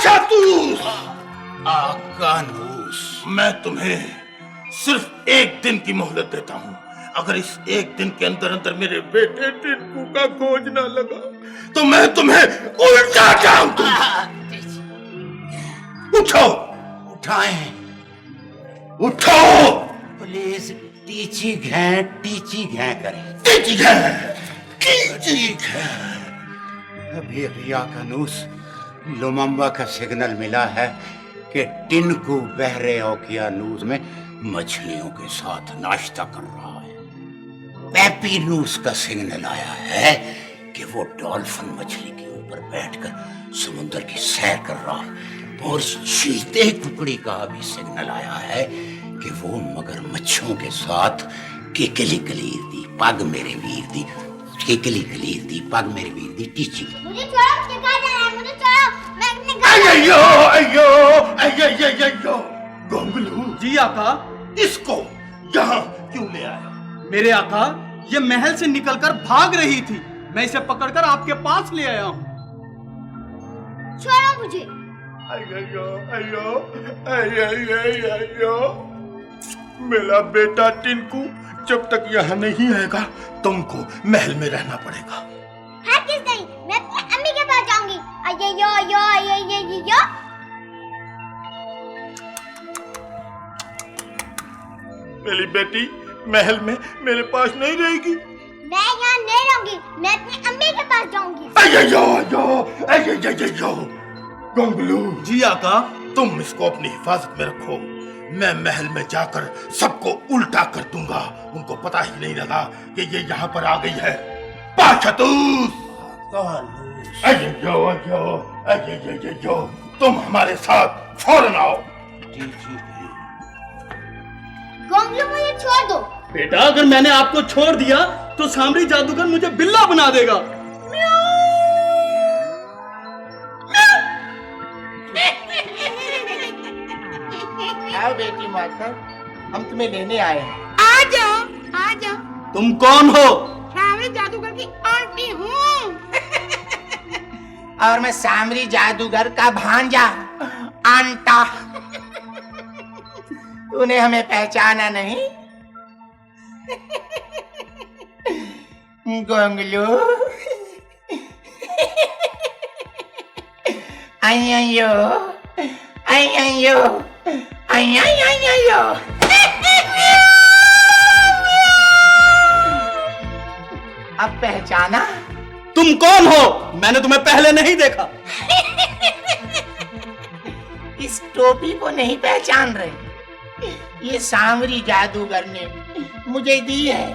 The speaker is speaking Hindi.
पाशातूस! आकानूस, मैं तुम्हें सिर्फ 1 दिन की मोहलत देता हूँ। अगर इस 1 दिन के अंदर अंदर मेरे बेटे टिंकू का खोज ना लगा तो मैं तुम्हें उल्टा टांग दूंगा। उठो, उठाएं उठो। प्लीज, टीची घै करें। टीची घै। अभी अभी आकानूस, लुमम्बा का सिग्नल मिला है कि टिंकू बहरे ओकियानूस में मछलियों के साथ नाश्ता कर रहा है। पेपीनूस का सिग्नल आया है कि वो डॉल्फिन मछली के ऊपर बैठकर समुद्र की सैर कर रहा है। और चीते कुकड़ी का भी सिग्नल आया है कि वो मगरमच्छों के साथ केकली कलीर दी पग मेरे वीर दी, केकली कलीर दी पग मेरे वीर दी टीची। मुझे छोड़ो, मुझे कहाँ जाना है? मुझे छोड़ो, मैं अपने घर अय्यो अय्यो अय्यो अय्यो। गोंगलू जी आका। इसको यहाँ क्यों ले आया? मेरे आका, ये महल से निकलकर भाग रही थी, मैं इसे पकड़कर आपके पास ले आया हूँ। छोड़ो मुझे। अय्यो अय्यो अय्यो अय्यो। मेरा बेटा टिंकू जब तक यहाँ नहीं आएगा तुमको महल में रहना पड़ेगा। हरगिज़ नहीं, मैं अपनी अम्मी के पास जाऊंगी। अय्यो अय्यो अय्यो अय्यो। मेरी बेटी महल में मेरे पास नहीं रहेगी। मैं यहाँ नहीं रहूंगी, मैं अपनी अम्मी के पास जाऊंगी। अय्यो अय्यो अय्यो अय्यो। गोंगलू जी आका। तुम इसको अपनी हिफाजत में रखो। मैं महल में जाकर सबको उल्टा कर दूंगा। उनको पता ही नहीं लगा कि ये यहाँ पर आ गई है। पाशातूस! अय्यो अय्यो अय्यो अय्यो। तुम हमारे साथ फौरन आओ। गोंगलू, मुझे छोड़ दो। बेटा, अगर मैंने आपको छोड़ दिया तो सामरी जादूगर मुझे बिल्ला बना देगा। आओ बेटी माता, हम तुम्हें लेने आए हैं। आ जाओ, आ जाओ। तुम कौन हो? सामरी जादूगर की आंटी हूँ। और मैं सामरी जादूगर का भांजा आंटा। तूने हमें पहचाना नहीं? गोंगलू, अय्यो अय्यो अय्यो। अब पहचाना? तुम कौन हो? मैंने तुम्हें पहले नहीं देखा। इस टोपी को नहीं पहचान रहे? ये सामरी जादूगर ने मुझे दी है।